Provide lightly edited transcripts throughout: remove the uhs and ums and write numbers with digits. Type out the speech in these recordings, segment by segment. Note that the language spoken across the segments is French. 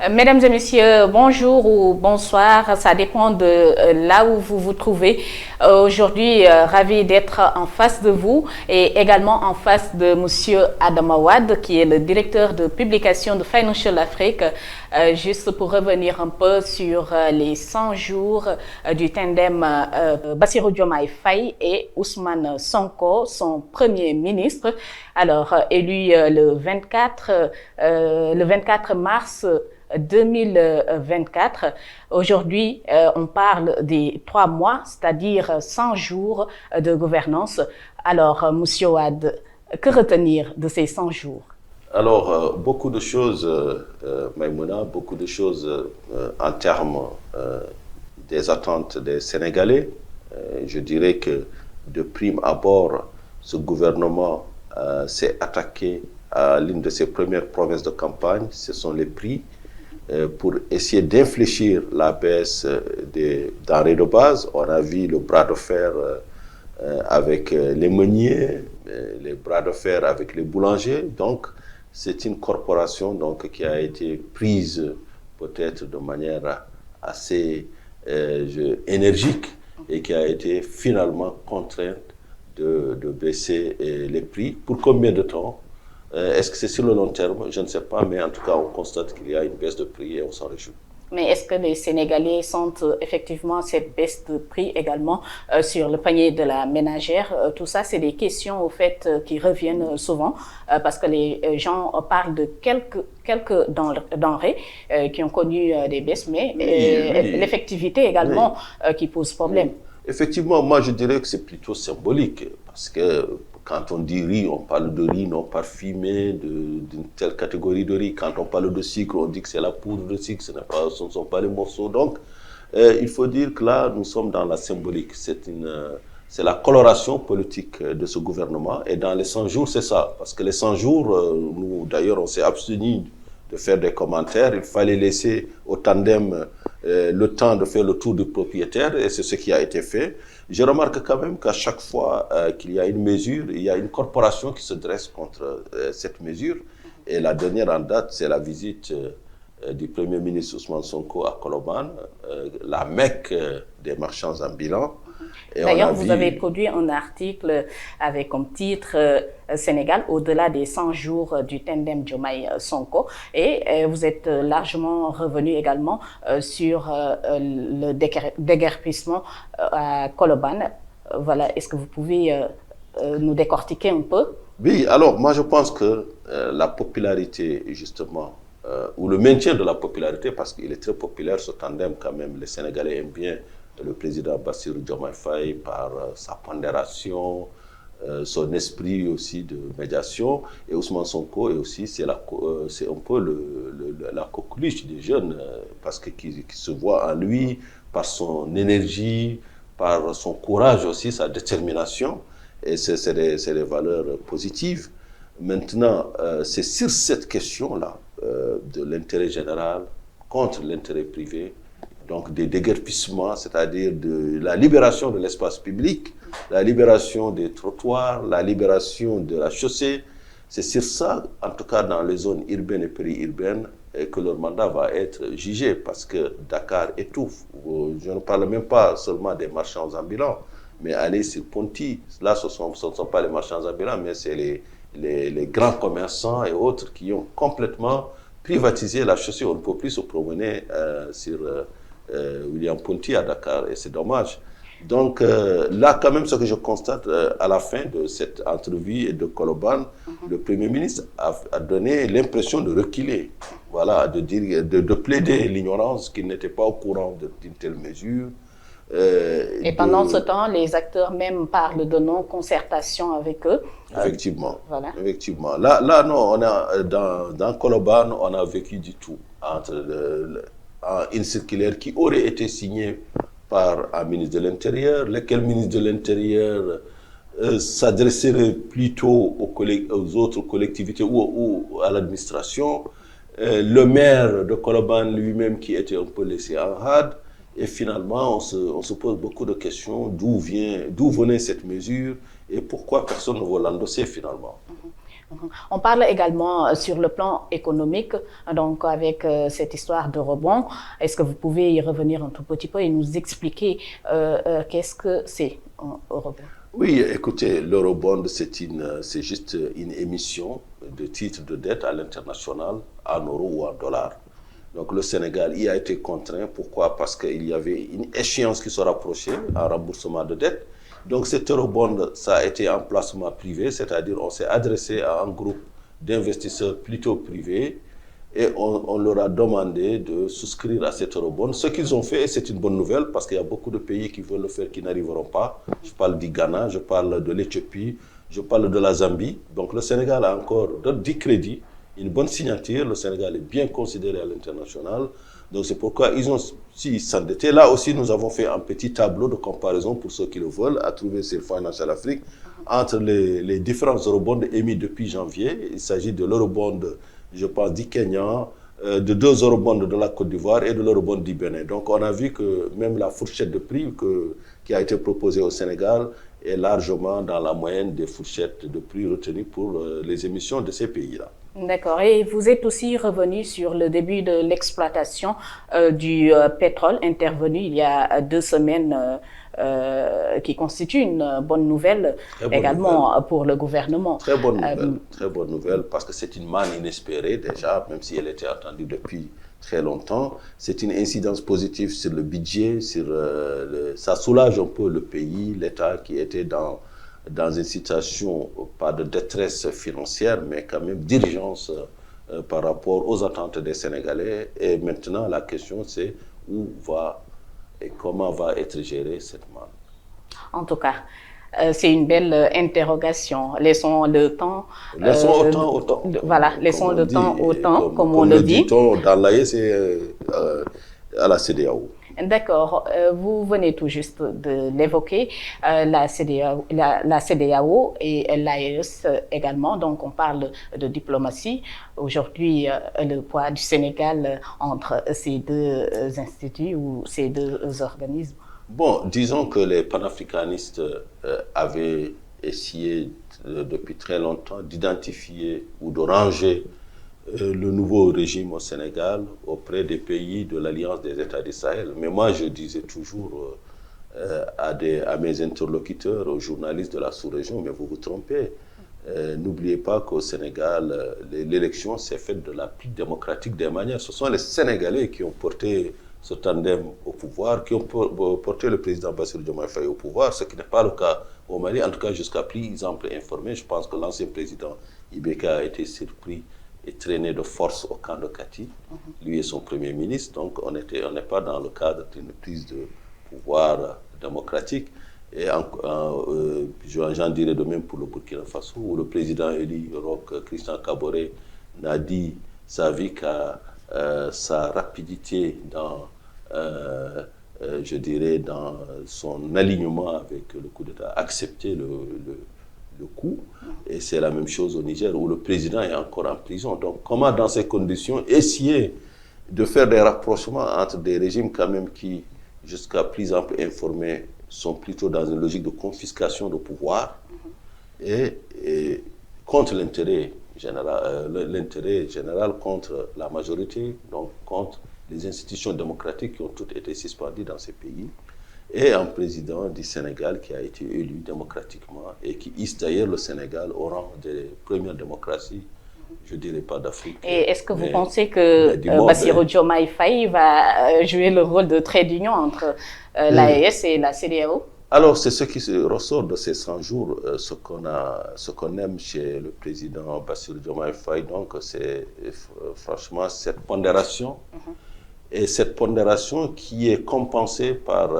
Mesdames et messieurs, bonjour ou bonsoir, ça dépend de là où vous vous trouvez. Aujourd'hui, ravi d'être en face de vous et également en face de monsieur Adam Awad, qui est le directeur de publication de Financial Afrique, juste pour revenir un peu sur les 100 jours du tandem Bassirou Diomaye Faye et Ousmane Sonko, son premier ministre. Alors, élu le 24 mars 2024. Aujourd'hui, on parle des 3 mois, c'est-à-dire 100 jours de gouvernance. Alors, Monsieur Ouad, que retenir de ces 100 jours? Alors, beaucoup de choses, Maïmouna, beaucoup de choses en termes des attentes des Sénégalais. Je dirais que de prime abord, ce gouvernement s'est attaqué à l'une de ses premières promesses de campagne, ce sont les prix, pour essayer d'infléchir la baisse des denrées de base. On a vu le bras de fer avec les meuniers, les bras de fer avec les boulangers. Donc, c'est une corporation donc, qui a été prise peut-être de manière assez énergique et qui a été finalement contrainte de baisser les prix. Pour combien de temps? Est-ce que c'est sur le long terme? Je ne sais pas, mais en tout cas, on constate qu'il y a une baisse de prix et on s'en réjouit. Mais est-ce que les Sénégalais sentent effectivement cette baisse de prix également sur le panier de la ménagère? Tout ça, c'est des questions au fait qui reviennent souvent parce que les gens parlent de quelques denrées qui ont connu des baisses, mais l'effectivité également qui pose problème. Effectivement, moi je dirais que c'est plutôt symbolique parce que quand on dit riz, on parle de riz non parfumé, d'une telle catégorie de riz. Quand on parle de sucre, on dit que c'est la poudre de sucre, ce ne sont pas les morceaux. Donc, il faut dire que là, nous sommes dans la symbolique. C'est la coloration politique de ce gouvernement. Et dans les 100 jours, c'est ça. Parce que les 100 jours, nous, d'ailleurs, on s'est abstenu de faire des commentaires. Il fallait laisser au tandem le temps de faire le tour du propriétaire, et c'est ce qui a été fait. Je remarque quand même qu'à chaque fois qu'il y a une mesure, il y a une corporation qui se dresse contre cette mesure. Et la dernière en date, c'est la visite du Premier ministre Ousmane Sonko à Colobane, la Mecque des marchands ambulants. D'ailleurs, vous avez produit un article avec comme titre Sénégal au-delà des 100 jours du tandem Diomaye Sonko, et vous êtes largement revenu également sur le déguerpissement à Colobane. Voilà, est-ce que vous pouvez nous décortiquer un peu? Oui, alors moi je pense que la popularité justement, ou le maintien de la popularité, parce qu'il est très populaire ce tandem quand même, les Sénégalais aiment bien le président Bassirou Diomaye Faye par sa pondération, son esprit aussi de médiation, et Ousmane Sonko, et aussi c'est un peu la coqueluche des jeunes, parce qu'ils se voient en lui, par son énergie, par son courage aussi, sa détermination, et c'est des valeurs positives. Maintenant, c'est sur cette question-là, de l'intérêt général contre l'intérêt privé, donc des déguerpissements, c'est-à-dire de la libération de l'espace public, la libération des trottoirs, la libération de la chaussée. C'est sur ça, en tout cas dans les zones urbaines et périurbaines, que leur mandat va être jugé, parce que Dakar étouffe. Je ne parle même pas seulement des marchands ambulants, mais aller sur Ponty, là ce ne sont pas les marchands ambulants, mais c'est les grands commerçants et autres qui ont complètement privatisé la chaussée. On ne peut plus se promener sur William Ponty à Dakar, et c'est dommage. Donc là, quand même, ce que je constate à la fin de cette entrevue de Colobane, le Premier ministre a donné l'impression de reculer, voilà, de plaider l'ignorance, qu'il n'était pas au courant d'une telle mesure. Et pendant ce temps, les acteurs même parlent de non-concertation avec eux. Effectivement. Voilà. Effectivement. Là, non, on a, dans Colobane, on a vécu du tout entre une circulaire qui aurait été signée par un ministre de l'Intérieur, lequel ministre de l'Intérieur s'adresserait plutôt aux autres collectivités ou à l'administration, le maire de Colobane lui-même qui était un peu laissé en rade, et finalement on se pose beaucoup de questions, d'où venait cette mesure, et pourquoi personne ne veut l'endosser finalement. On parle également sur le plan économique, donc avec cette histoire de rebond. Est-ce que vous pouvez y revenir un tout petit peu et nous expliquer qu'est-ce que c'est un rebond? Oui, écoutez, l'eurobond, c'est juste une émission de titres de dette à l'international en euros ou en dollars. Donc le Sénégal y a été contraint. Pourquoi? Parce qu'il y avait une échéance qui se rapprochait en remboursement de dette. Donc cet eurobond, ça a été un placement privé, c'est-à-dire on s'est adressé à un groupe d'investisseurs plutôt privés et on leur a demandé de souscrire à cet eurobond. Ce qu'ils ont fait, c'est une bonne nouvelle parce qu'il y a beaucoup de pays qui veulent le faire qui n'arriveront pas. Je parle du Ghana, je parle de l'Éthiopie, je parle de la Zambie. Donc le Sénégal a encore 10 crédits, une bonne signature. Le Sénégal est bien considéré à l'international. Donc c'est pourquoi ils ont si s'endetté. Là aussi, nous avons fait un petit tableau de comparaison pour ceux qui le veulent, à trouver sur Financial Afrique, entre les différents eurobonds émis depuis janvier. Il s'agit de l'eurobond, je pense, du Kenya, de 2 eurobonds de la Côte d'Ivoire et de l'eurobond du Bénin. Donc on a vu que même la fourchette de prix qui a été proposée au Sénégal est largement dans la moyenne des fourchettes de prix retenues pour les émissions de ces pays-là. D'accord. Et vous êtes aussi revenu sur le début de l'exploitation du pétrole intervenu il y a 2 semaines, qui constitue une bonne nouvelle également pour le gouvernement. Très bonne nouvelle, parce que c'est une manne inespérée déjà, même si elle était attendue depuis très longtemps. C'est une incidence positive sur le budget, ça soulage un peu le pays, l'État qui était dans une situation, pas de détresse financière, mais quand même d'urgence par rapport aux attentes des Sénégalais. Et maintenant, la question, c'est où va et comment va être gérée cette manne. En tout cas, c'est une belle interrogation. Laissons le temps. Laissons au temps. Voilà, laissons le temps au temps, comme on le dit. Dans l'AE, c'est à la CEDEAO. D'accord. Vous venez tout juste de l'évoquer, la CEDEAO et l'AES également. Donc, on parle de diplomatie. Aujourd'hui, le poids du Sénégal entre ces 2 instituts ou ces 2 organismes. Bon, disons que les panafricanistes avaient essayé depuis très longtemps d'identifier ou de ranger le nouveau régime au Sénégal auprès des pays de l'Alliance des États du Sahel. Mais moi, je disais toujours à mes interlocuteurs, aux journalistes de la sous-région, mais vous vous trompez. N'oubliez pas qu'au Sénégal, l'élection s'est faite de la plus démocratique des manières. Ce sont les Sénégalais qui ont porté ce tandem au pouvoir, qui ont porté le président Bassirou Diomaye Faye au pouvoir, ce qui n'est pas le cas au Mali, en tout cas jusqu'à plus ample informé. Je pense que l'ancien président Ibeka a été surpris et traîné de force au camp de Kati, lui et son premier ministre. Donc on n'est pas dans le cadre d'une prise de pouvoir démocratique. Et j'en dirais de même pour le Burkina Faso, où le président élu Roch Christian Kaboré n'a dit sa vie qu'à sa rapidité dans, je dirais, dans son alignement avec le coup d'État, accepter le coup. Et c'est la même chose au Niger, où le président est encore en prison. Donc comment, dans ces conditions, essayer de faire des rapprochements entre des régimes quand même qui, jusqu'à plus ample informé, sont plutôt dans une logique de confiscation de pouvoir et contre l'intérêt général, contre la majorité, donc contre les institutions démocratiques qui ont toutes été suspendues dans ces pays, et un président du Sénégal qui a été élu démocratiquement et qui hisse d'ailleurs le Sénégal au rang des premières démocraties, je ne dirais pas d'Afrique. Et est-ce que vous pensez que Bassirou Diomaye Faye va jouer le rôle de trait d'union entre l'AES et la CEDEAO? Alors, c'est ce qui ressort de ces 100 jours, ce qu'on aime chez le président Bassirou Diomaye Faye. Donc, c'est franchement cette pondération. Et cette pondération qui est compensée par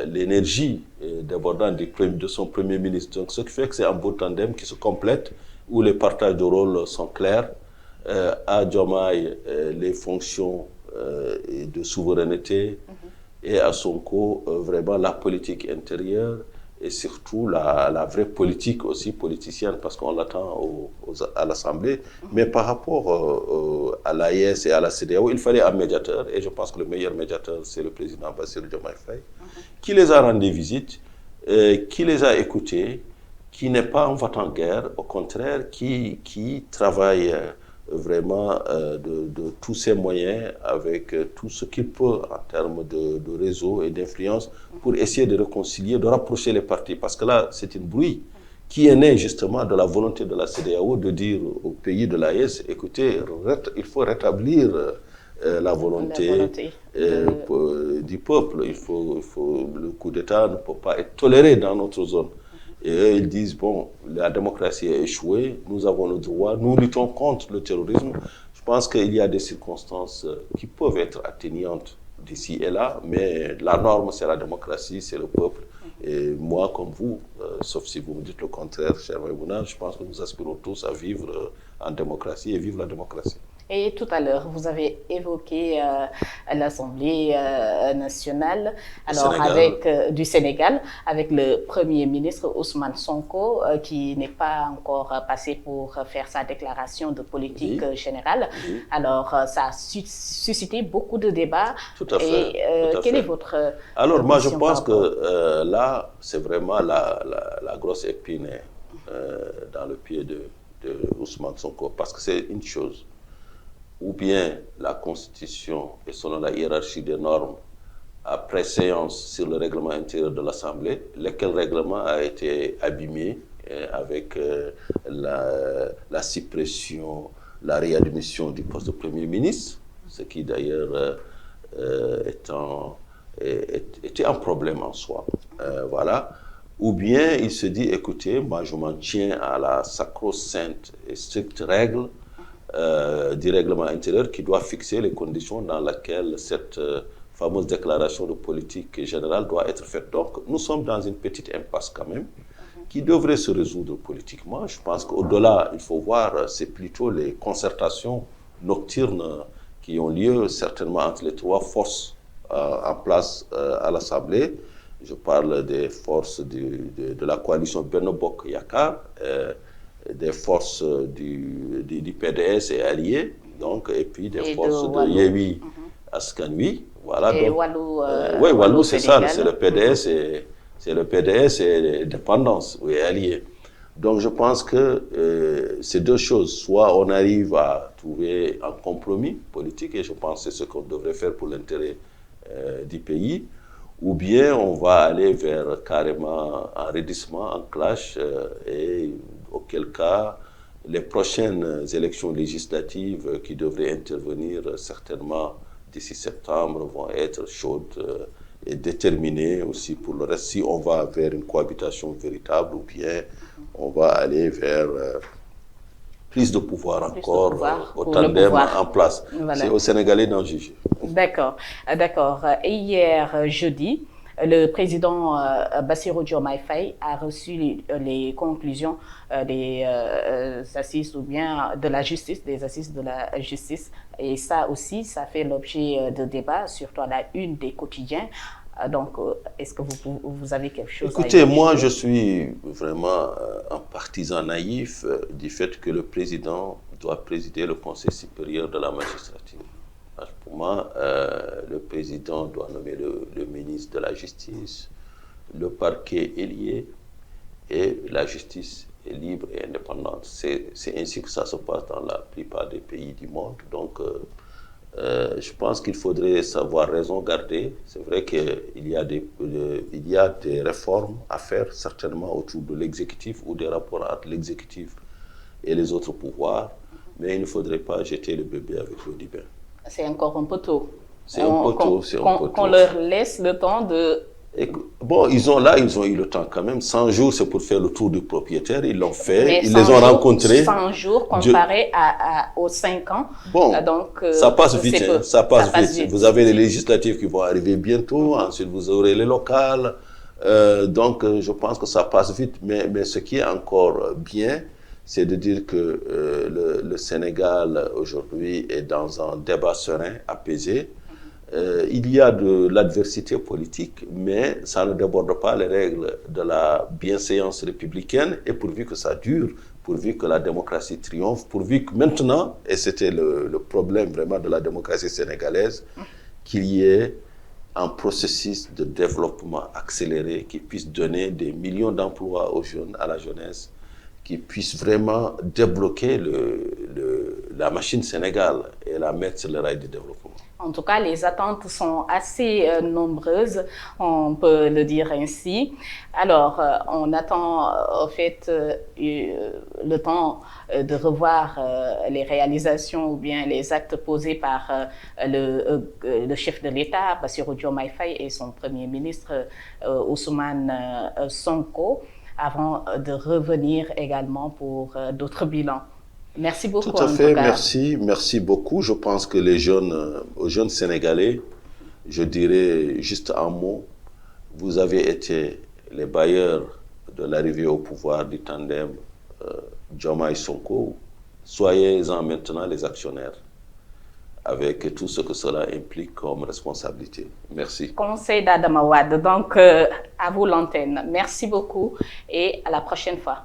l'énergie débordante de son premier ministre. Donc, ce qui fait que c'est un beau tandem qui se complète, où les partages de rôles sont clairs. À Diomaye, les fonctions de souveraineté, et à Sonko, vraiment la politique intérieure et surtout la vraie politique aussi politicienne, parce qu'on l'attend à l'Assemblée. Mais par rapport à l'AES et à la CEDEAO, il fallait un médiateur, et je pense que le meilleur médiateur, c'est le président Bassirou Diomaye Faye, qui les a rendu visite, qui les a écoutés, qui n'est pas en va-t-en-guerre, au contraire, qui travaille vraiment de tous ses moyens, avec tout ce qu'il peut en termes de réseau et d'influence, pour essayer de réconcilier, de rapprocher les partis. Parce que là, c'est une bruit qui est née justement de la volonté de la CEDEAO de dire aux pays de l'AES, écoutez, il faut rétablir la volonté du peuple. Le coup d'État ne peut pas être toléré dans notre zone. Et eux, ils disent, bon, la démocratie a échoué, nous avons le droit, nous luttons contre le terrorisme. Je pense qu'il y a des circonstances qui peuvent être atténuantes d'ici et là, mais la norme, c'est la démocratie, c'est le peuple. Et moi, comme vous, sauf si vous me dites le contraire, cher Maïmouna, je pense que nous aspirons tous à vivre en démocratie et vivre la démocratie. Et tout à l'heure, vous avez évoqué l'Assemblée nationale du Sénégal, avec le Premier ministre Ousmane Sonko, qui n'est pas encore passé pour faire sa déclaration de politique générale. Oui. Alors, ça a suscité beaucoup de débats. Tout à fait. Quelle est votre Alors, moi, je pense que là, c'est vraiment la grosse épine dans le pied de Ousmane Sonko, parce que c'est une chose. Ou bien la Constitution et selon la hiérarchie des normes a préséance sur le règlement intérieur de l'Assemblée, lequel règlement a été abîmé avec la suppression, la réadmission du poste de Premier ministre, ce qui d'ailleurs était un problème en soi. Voilà. Ou bien il se dit, écoutez, moi je m'en tiens à la sacro-sainte et stricte règle du règlement intérieur qui doit fixer les conditions dans lesquelles cette fameuse déclaration de politique générale doit être faite. Donc, nous sommes dans une petite impasse quand même, qui devrait se résoudre politiquement. Je pense qu'au-delà, il faut voir, c'est plutôt les concertations nocturnes qui ont lieu certainement entre les trois forces en place à l'Assemblée. Je parle des forces de la coalition Benno Bokk Yakaar, des forces du PDS et alliés, donc, et puis des forces de Yewwi Askan Wi. Voilà, et donc, oui, Wallu, c'est ça, c'est le PDS et les dépendances, oui, alliés. Donc je pense que c'est deux choses. Soit on arrive à trouver un compromis politique, et je pense que c'est ce qu'on devrait faire pour l'intérêt du pays, ou bien on va aller vers carrément un raidissement, un clash, et auquel cas les prochaines élections législatives qui devraient intervenir certainement d'ici septembre vont être chaudes et déterminées aussi pour le reste, si on va vers une cohabitation véritable ou bien on va aller vers plus de pouvoir encore au tandem en place. Voilà. C'est aux Sénégalais d'en juger. D'accord, d'accord. Hier jeudi, le président Bassirou Diomaye Faye a reçu les conclusions des assises ou bien de la justice, des assises de la justice. Et ça aussi, ça fait l'objet de débats, surtout à la une des quotidiens. Donc, est-ce que vous avez quelque chose à dire? Écoutez, moi, je suis vraiment un partisan naïf du fait que le président doit présider le Conseil supérieur de la magistrature. Pour moi, le président doit nommer le ministre de la Justice, le parquet est lié et la justice est libre et indépendante. C'est ainsi que ça se passe dans la plupart des pays du monde. Donc, je pense qu'il faudrait savoir raison garder. C'est vrai qu'il y a des réformes à faire, certainement autour de l'exécutif ou des rapports entre l'exécutif et les autres pouvoirs, mais il ne faudrait pas jeter le bébé avec l'eau du bain. C'est encore un peu tôt. C'est un peu tôt. Qu'on leur laisse le temps de... Bon, ils ont eu le temps quand même. 100 jours, c'est pour faire le tour du propriétaire. Ils l'ont fait, ils les ont rencontrés. 100 jours comparé aux 5 ans. Bon, donc, ça passe vite. Ça passe vite. Vous avez les législatives qui vont arriver bientôt. Ensuite, vous aurez les locales. Donc, je pense que ça passe vite. Mais ce qui est encore bien, c'est de dire que le Sénégal, aujourd'hui, est dans un débat serein, apaisé. Il y a de l'adversité politique, mais ça ne déborde pas les règles de la bienséance républicaine, et pourvu que ça dure, pourvu que la démocratie triomphe, pourvu que maintenant, et c'était le problème vraiment de la démocratie sénégalaise, qu'il y ait un processus de développement accéléré qui puisse donner des millions d'emplois aux jeunes, à la jeunesse, qui puisse vraiment débloquer la machine Sénégal et la mettre sur le rail du développement. En tout cas, les attentes sont assez nombreuses, on peut le dire ainsi. Alors, on attend au fait le temps de revoir les réalisations ou bien les actes posés par le chef de l'État, Bassirou Diomaye Faye, et son Premier ministre, Ousmane Sonko, avant de revenir également pour d'autres bilans. Merci beaucoup. Tout à fait, merci beaucoup. Je pense que aux jeunes Sénégalais, je dirais juste un mot, vous avez été les bailleurs de l'arrivée au pouvoir du tandem Diomaye Sonko. Soyez-en maintenant les actionnaires, avec tout ce que cela implique comme responsabilité. Merci. Conseil d'Adama Wade, donc à vous l'antenne. Merci beaucoup et à la prochaine fois.